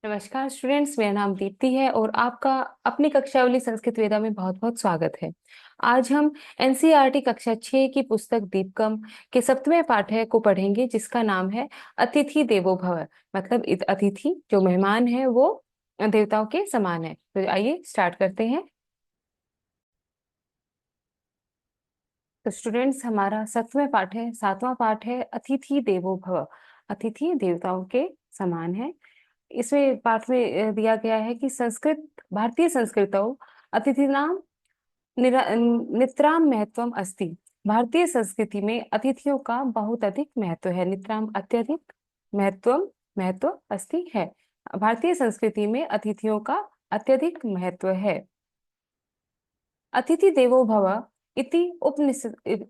नमस्कार स्टूडेंट्स, मेरा नाम दीप्ति है और आपका अपनी कक्षावली संस्कृत वेदा में बहुत-बहुत स्वागत है। आज हम एनसीईआरटी कक्षा 6 की पुस्तक दीपकम के 7वें पाठ्य को पढ़ेंगे जिसका नाम है अतिथि देवो भव। मतलब अतिथि जो मेहमान है वो देवताओं के समान है। तो आइए स्टार्ट करते हैं। तो स्टूडेंट्स, हमारा 7वां पाठ है अतिथि देवो भव। अतिथि देवताओं के समान है। इसमें पाठ में दिया गया है कि भारतीय संस्कृतौ अतिथीनां नितराम महत्वम अस्ति। भारतीय संस्कृति में अतिथियों का बहुत अधिक महत्व है। नितराम अत्यधिक, महत्व अस्ति है। भारतीय संस्कृति में अतिथियों का अत्यधिक महत्व है। अतिथि देवो भव इति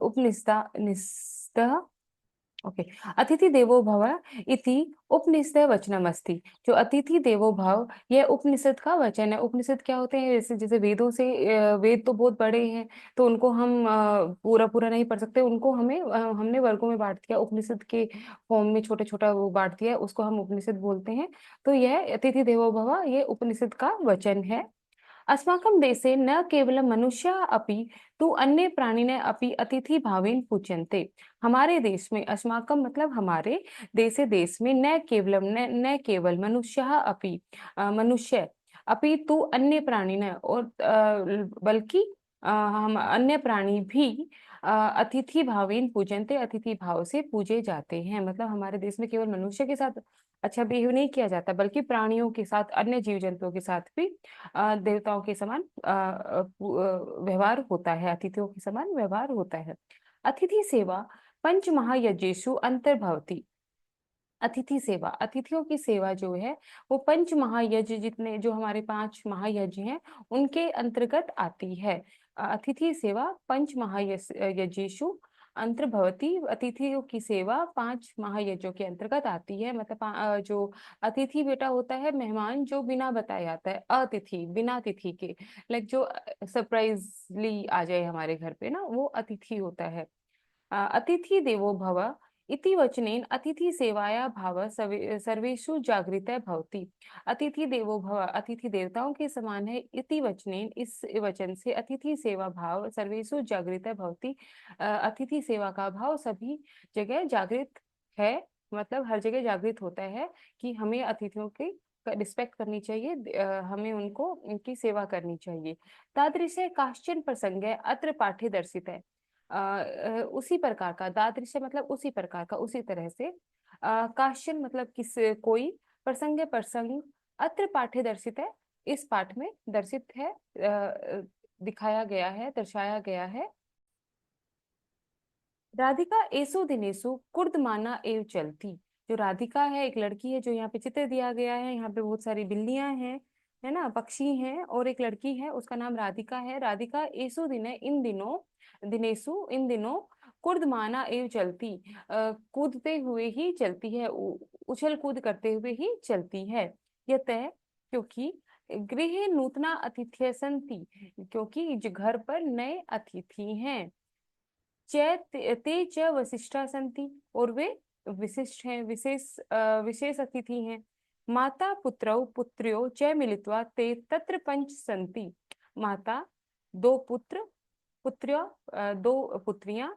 उपनिषदः ओके। अतिथि देवो भव इति उपनिषद वचनमस्ति। जो अतिथि देवो भव यह उपनिषद का वचन है। उपनिषद क्या होते हैं? जैसे जैसे वेदों से वेद तो बहुत बड़े हैं तो उनको हम पूरा पूरा नहीं पढ़ सकते। उनको हमने वर्गों में बांट दिया, उपनिषद के फॉर्म में छोटा छोटा वो बांट दिया है, उसको हम उपनिषद बोलते हैं। तो यह अतिथि देवो भव ये उपनिषद का वचन है। अस्माकं देशे न केवलं मनुष्याः अपि तु अन्ये प्राणिनः अपि अतिथि भावेन पूज्यन्ते। हमारे देश में, अस्माकं मतलब हमारे देश में न केवल मनुष्याः अपि मनुष्य अपितु अन्य प्राणिनः और बल्कि हम अन्य प्राणी भी अतिथि भावेन पूजन्ते, अतिथि भाव से पूजे जाते हैं। मतलब हमारे देश में केवल मनुष्य के साथ अच्छा बिहेव नहीं किया जाता बल्कि प्राणियों के साथ, अन्य जीव जंतुओं के साथ भी देवताओं के समान व्यवहार होता है। अतिथियों के समान व्यवहार होता है। अतिथि सेवा पंच महायज्ञेषु अंतर्भवति। अतिथि सेवा, अतिथियों की सेवा जो है वो पंच महायज्ञ, जितने जो हमारे 5 महायज्ञ हैं उनके अंतर्गत आती है। अतिथि सेवा पंच महायज्ञेषु अंतर्भवती। अतिथियों की सेवा 5 महायज्ञों के अंतर्गत आती है। मतलब जो अतिथि बेटा होता है, मेहमान जो बिना बताए आता है, अतिथि बिना तिथि के, लाइक जो सरप्राइजली आ जाए हमारे घर पे ना, वो अतिथि होता है। अतिथि देवो भव इति वचनेन अतिथि सेवाया भाव सर्वेषु जागृतः भवति। अतिथि देवो भव, अतिथि देवताओं के समान है। इति वचनेन, इस वचन से अतिथि सेवा भाव सर्वेषु जागृतः भवति। अतिथि सेवा का भाव सभी जगह जागृत है। मतलब हर जगह जागृत होता है कि हमें अतिथियों की रिस्पेक्ट करनी चाहिए, हमें उनकी सेवा करनी चाहिए। तादृशे काश्चन प्रसंगे अत्र पाठे दर्शित है। उसी प्रकार का, दादृश्य मतलब उसी प्रकार का, उसी तरह से। काश्चन मतलब किस कोई, प्रसंग अत्र पाठ्य दर्शित है, इस पाठ में दर्शित है, दिखाया गया है, दर्शाया गया है। राधिका एसु दिनेसु कुर्दमाना एव चलती। जो राधिका है, एक लड़की है जो यहाँ पे चित्र दिया गया है। यहाँ पे बहुत सारी बिल्लियां हैं, है ना, पक्षी हैं, और एक लड़की है, उसका नाम राधिका है। राधिका एसु दिन, इन दिनों, दिनेसु इन दिनों, कुर्दमाना एव चलती, कूदते हुए ही चलती है, उछल कूद करते हुए ही चलती है। यतः, क्योंकि गृहे नूतना अतिथ्य संति, क्योंकि जो घर पर नए अतिथि हैं। ते च वसिष्ठा संति, और वे विशिष्ट हैं, विशेष अतिथि हैं। माता पुत्रौ पुत्र्यो च मिलित्वा ते तत्र पंच संति। माता, दो पुत्र, पुत्र्यो दो पुत्रियां,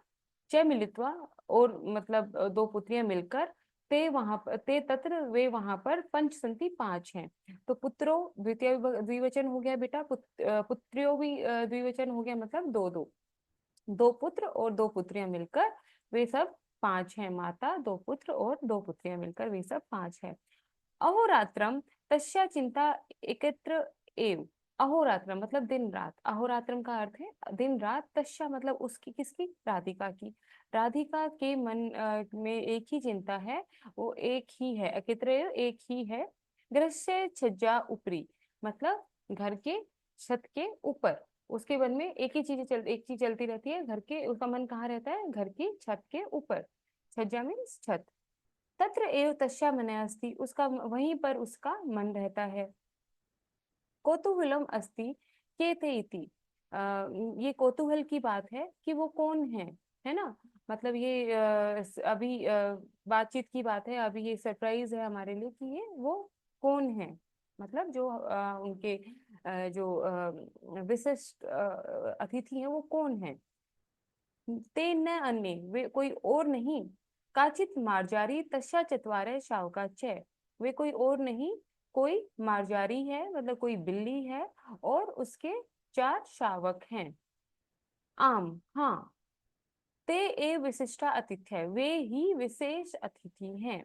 च मिलित्वा और मतलब दो पुत्रियां मिलकर, ते तत्र वे वहां पर, पंच संति 5 हैं। तो पुत्रो द्वितीय द्विवचन हो गया बेटा, पुत्र्यो भी द्विवचन हो गया, मतलब दो दो, दो पुत्र और दो पुत्रियां मिलकर वे सब 5 हैं। माता, दो पुत्र और दो पुत्रियां मिलकर वे सब 5 हैं। अहोरात्रम तस्या चिंता एकत्र एव। अहोरात्रम मतलब दिन रात, अहोरात्रम का अर्थ है दिन रात। तस्या मतलब उसकी, किसकी? राधिका की। राधिका के मन में एक ही चिंता है, वो एक ही है, एकत्र एव एक ही है। गृहस्य छज्जा ऊपरी, मतलब घर के छत के ऊपर, उसके मन में एक चीज चलती रहती है। घर के, उसका मन कहाँ रहता है? घर की छत के ऊपर। छज्जा मीन्स छत। तत्र एव तस्या मनः अस्ति, उसका वहीं पर उसका मन रहता है। कौतूहलम अस्ति केते इति, ये कौतूहल की बात है कि वो कौन है ना। मतलब ये अभी बातचीत की बात है, अभी ये सरप्राइज है हमारे लिए कि ये वो कौन है। मतलब जो उनके जो विशिष्ट अतिथि हैं वो कौन है। ते न अन्य, वे कोई और नहीं, काचित मार्जारी तस्या चत्वारः शावकाश्च, वे कोई और नहीं, कोई मार्जारी है मतलब कोई बिल्ली है और उसके 4 शावक हैं। आम, हाँ। ते ए विशिष्टा अतिथ्य, वे ही विशेष अतिथि हैं।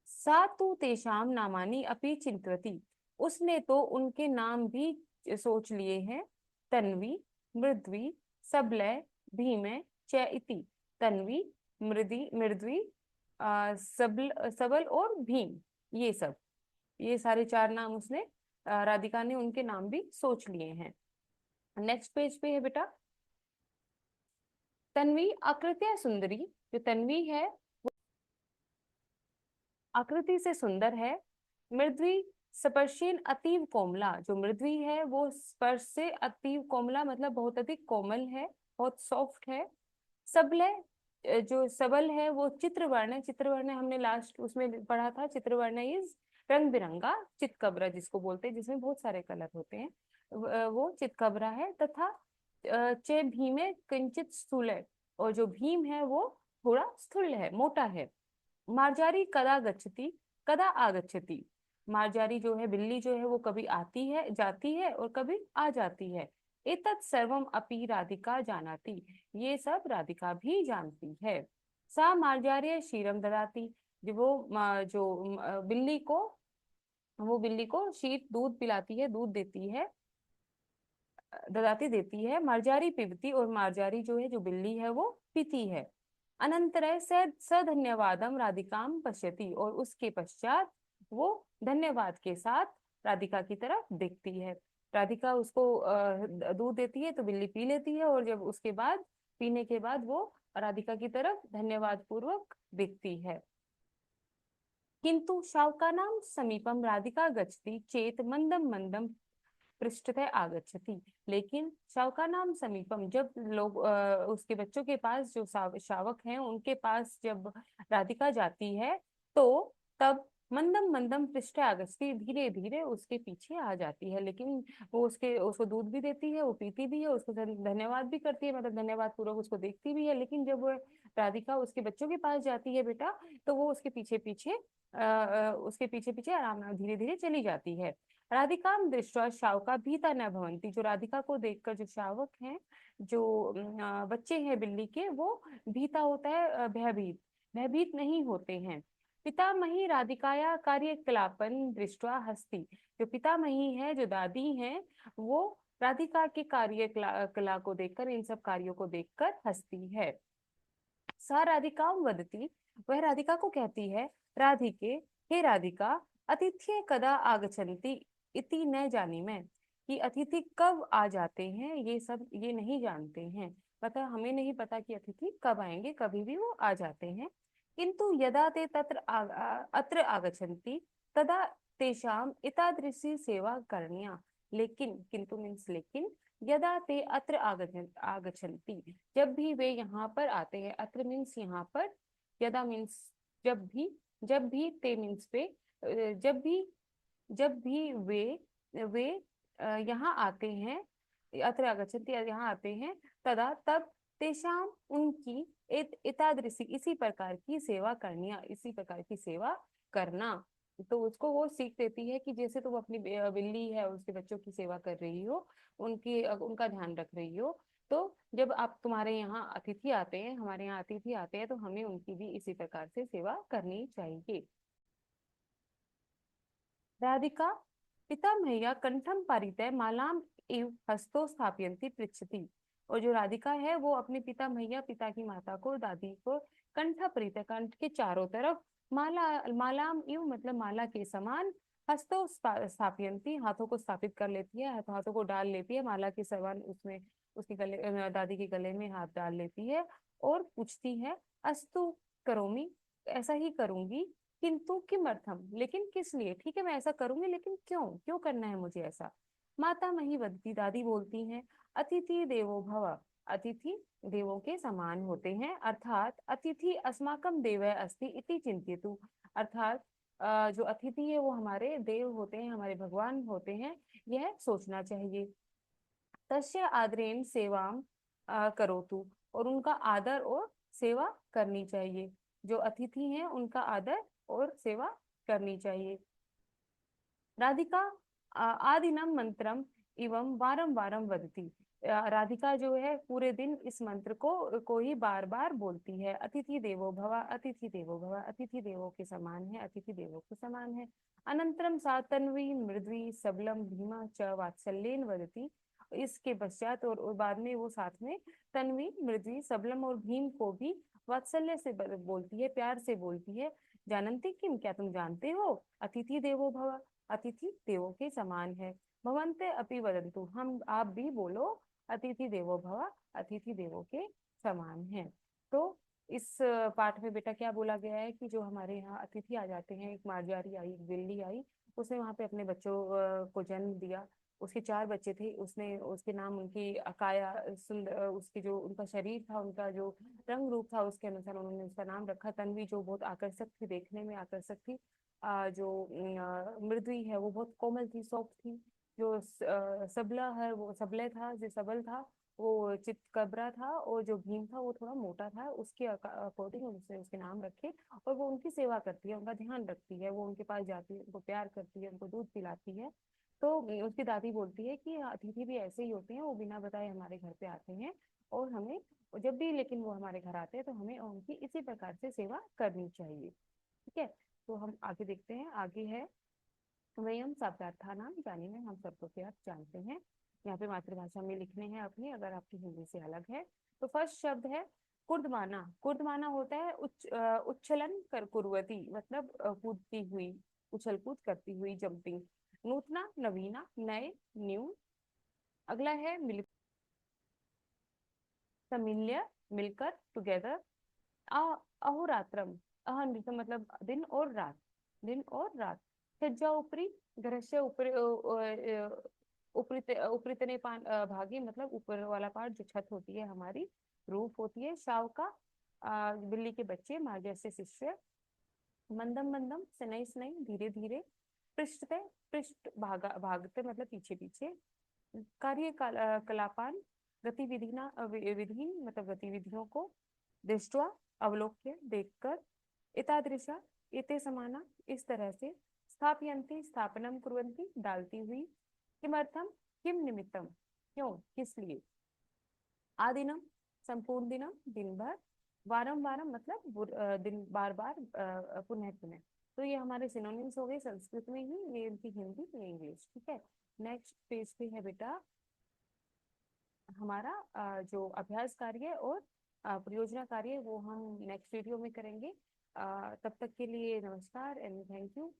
सा तु तेषां नामानि अपि चिंतवती, उसने तो उनके नाम भी सोच लिए हैं। तन्वी, मृद्वी, सबलय, भीमे च इति। तन्वी, मृद्वी, सबल सबल और भीम, ये सब, ये सारे 4 नाम उसने, राधिका ने उनके नाम भी सोच लिए हैं। नेक्स्ट पेज पे है बेटा, तन्वी आकृत्या सुंदरी, जो तन्वी है आकृति से सुंदर है। मृद्वी स्पर्शेन अतीव कोमला, जो मृद्वी है वो स्पर्श से अतीव कोमला मतलब बहुत अधिक कोमल है, बहुत सॉफ्ट है। सबले, जो सबल है वो चित्रवर्ण है। चित्रवर्ण हमने लास्ट उसमें पढ़ा था, चित्रवर्ण इज रंग बिरंगा, चितकबरा जिसको बोलते हैं, जिसमें बहुत सारे कलर होते हैं, वो चितकबरा है। तथा चे भीमे किंचित स्थूल है, और जो भीम है वो थोड़ा स्थूल है, मोटा है। मार्जारी कदा गच्छति, कदा आगच्छति, मार्जारी जो है बिल्ली जो है वो कभी आती है जाती है और कभी आ जाती है। एतत् सर्वम अपि राधिका जानाति, ये सब राधिका भी जानती है। सा मार्जार्य क्षीरम ददाति, जो वो बिल्ली को, वो बिल्ली को शीत दूध पिलाती है, दूध देती है, ददाती देती है। मार्जारी पीबती, और मार्जारी जो है जो बिल्ली है वो पीती है। अनंतर स धन्यवादम राधिकाम पश्यति, और उसके पश्चात वो धन्यवाद के साथ राधिका की तरफ देखती है। राधिका उसको दूध देती है तो बिल्ली पी लेती है, और जब उसके बाद पीने के बाद वो राधिका की तरफ धन्यवाद पूर्वक देखती है। किंतु शावकानां समीपम राधिका गच्छति चेत मंदम मंदम पृष्ठतः आगच्छति, लेकिन शावकानां समीपम, जब लोग उसके बच्चों के पास जो शावक हैं उनके पास जब राधिका जाती है तो तब मंदम मंदम पृष्ठ आगच्छति, धीरे धीरे उसके पीछे आ जाती है। लेकिन वो उसको दूध भी देती है, वो पीती भी है, उसको धन्यवाद भी करती है, मतलब धन्यवाद पूर्वक उसको देखती भी है। लेकिन जब वो राधिका उसके बच्चों के पास जाती है बेटा, तो वो उसके पीछे पीछे उसके पीछे पीछे आराम धीरे धीरे चली जाती है। राधिकाम दृष्टवा शावका भीता न भवंती, जो राधिका को देखकर जो शावक हैं, जो बच्चे हैं बिल्ली के, वो भीता होता है, भयभीत, भयभीत नहीं होते हैं। पितामही राधिकाया कार्यकलापन दृष्टवा हस्ती, जो पितामही है जो दादी हैं वो राधिका के कला को देखकर, इन सब कार्यों को देखकर हंसती है। सा राधिका वदती, वह राधिका को कहती है, राधिके, हे राधिका, अतिथि कदा आगच्छन्ति इति न जानी मैं, कि अतिथि कब आ जाते हैं ये सब ये नहीं जानते हैं, पता हमें नहीं पता कि अतिथि कब आएंगे, कभी भी वो आ जाते हैं। किंतु यदा ते अत्र आगच्छन्ति तदा तेषाम एतादृशी सेवा करणीया, लेकिन किंतु मीन्स लेकिन, यदा ते अत्र आगच्छन्ति, जब भी वे यहाँ पर आते हैं, अत्र मीन्स यहाँ पर, यदा मीन्स जब भी ते मीन्स पे, जब भी वे यहाँ आते हैं, अत्र आगच्छन्ति यहाँ आते हैं, तदा तब तेषाम उनकी एतादृशी इसी प्रकार की सेवा करनी, इसी प्रकार की सेवा करना। तो उसको वो सीख देती है कि जैसे तुम अपनी बिल्ली है उसके बच्चों की सेवा कर रही हो, उनकी उनका ध्यान रख रही हो, तो जब आप तुम्हारे यहाँ अतिथि आते हैं, हमारे यहाँ अतिथि आते हैं, तो हमें उनकी भी इसी प्रकार से सेवा करनी चाहिए। राधिका पितामह्या कंठम पारितय मालाम इव हस्तो स्थापयन्ती पृच्छति, और जो राधिका है वो अपने पितामह्या, पिता की माता को, दादी को, कंठ परितय, कंठ के चारों तरफ, मालाम इव मतलब माला के समान, हस्तो स्थापयन्ती हाथों को स्थापित कर लेती है, हाथों को डाल लेती है माला के समान, उसमें उसके गले, दादी के गले में हाथ डाल लेती है और पूछती है, अस्तु करोमी, ऐसा ही करूंगी, किंतु किमर्थम, लेकिन किस लिए, ठीक है मैं ऐसा करूंगी लेकिन क्यों, क्यों करना है मुझे ऐसा। माता मही वदती, दादी बोलती हैं, अतिथि देवो भव, अतिथि देवों के समान होते हैं, अर्थात अतिथि अस्माकम देवः अस्ति इति चिंत्यतु, अर्थात जो अतिथि है वो हमारे देव होते हैं, हमारे भगवान होते हैं, यह सोचना चाहिए। तस्य आदरेण सेवाम करोतु, और उनका आदर और सेवा करनी चाहिए। जो अतिथि हैं उनका आदर और सेवा करनी चाहिए। राधिका आदिनम मंत्रम एवं वारम वारम वदती। राधिका जो है पूरे दिन इस मंत्र को ही बार बार बोलती है। अतिथि देवो भव, अतिथि देवो भव, अतिथि देवो के समान है, अतिथि देवो के समान है। अनंतरम सा तन्वी मृद्वी सबलम भीमा च वात्सल्येन वदती। इसके पश्चात और बाद में वो साथ में तन्वी मृद्वी सबलम और भीम को भी वात्सल्य से बोलती है, प्यार से बोलती है। जानन्ति किम, क्या तुम जानते हो, अतिथि देवो भव, अतिथि देवों के समान है। भवन्ते अपि वदन्तु, हम आप भी बोलो, अतिथि देवो भव, अतिथि देवों के समान है। तो इस पाठ में बेटा क्या बोला गया है कि जो हमारे यहाँ अतिथि आ जाते हैं, एक मार्जारी आई, एक बिल्ली आई, उसने वहां पे अपने बच्चों को जन्म दिया। उसके 4 बच्चे थे, उसने उसके नाम उनकी अकाया सुंदर, उसके जो उनका शरीर था, उनका जो रंग रूप था, उसके अनुसार उन्होंने उसका नाम रखा तन्वी, जो बहुत आकर्षक थी, देखने में आकर्षक थी। जो मृदुई है वो बहुत कोमल थी, सॉफ्ट थी। जो सबला है वो सबले था, जो सबल था वो चितकबरा था, और जो भीम था वो थोड़ा मोटा था। उसके अकॉर्डिंग उसने उसके नाम रखे। और वो उनकी सेवा करती है, उनका ध्यान रखती है, वो उनके पास जाती है, उनको प्यार करती है, उनको दूध पिलाती है। तो उसकी दादी बोलती है कि अतिथि भी ऐसे ही होते हैं, वो बिना बताए हमारे घर पे आते हैं, और हमें जब भी लेकिन वो हमारे घर आते हैं तो हमें उनकी इसी प्रकार से सेवा करनी चाहिए। ठीक है। तो हम आगे देखते हैं, आगे है वयम शब्दार्थानाम जाने में, हम शब्दों के अर्थ जानते हैं। यहाँ पे मातृभाषा में लिखने हैं अपनी, अगर आपकी हिंदी से अलग है। तो फर्स्ट शब्द है कुर्दमाना। कुर्दमाना होता है उच्छलन कर कुर्वती, मतलब कूदती हुई, उछल कूद करती हुई, जंपिंग। नूतना नवीना, नए, न्यू। अगला है मिल, समिल्य, मिलकर, टुगेदर। अहोरात्रम, अहन मतलब दिन और रात, दिन और रात। सज्जा ऊपरी, घर से ऊपर उपरितने भागी, मतलब ऊपर वाला पार्ट, जो छत होती है हमारी, रूफ होती है। शाव का बिल्ली के बच्चे, मार्ग से शिष्य। मंदम मंदम, स्नई स्नई, धीरे धीरे। पृष्ठते, पृष्ठ भागा भागते मतलब पीछे पीछे। कार्य कलापान, गतिविधिना विधि मतलब गतिविधियों को। दृष्टवा, अवलोक्य, देखकर। एतादृशा, एते समाना, इस तरह से। स्थापयन्ति, स्थापनम कुर्वन्ति, डालती हुई। किमर्थम, किम निमित्तम, क्यों, किस लिए। आदिनम, संपूर्ण दिनम, दिन भर। वारम वारम मतलब दिन, बार बार, पुनः पुनः। तो ये हमारे सिनोनिम्स हो गए संस्कृत में ही, ये इनकी हिंदी, ये इंग्लिश। ठीक है। नेक्स्ट पेज पे है बेटा हमारा जो अभ्यास कार्य और परियोजना कार्य, वो हम नेक्स्ट वीडियो में करेंगे। तब तक के लिए नमस्कार एंड थैंक यू।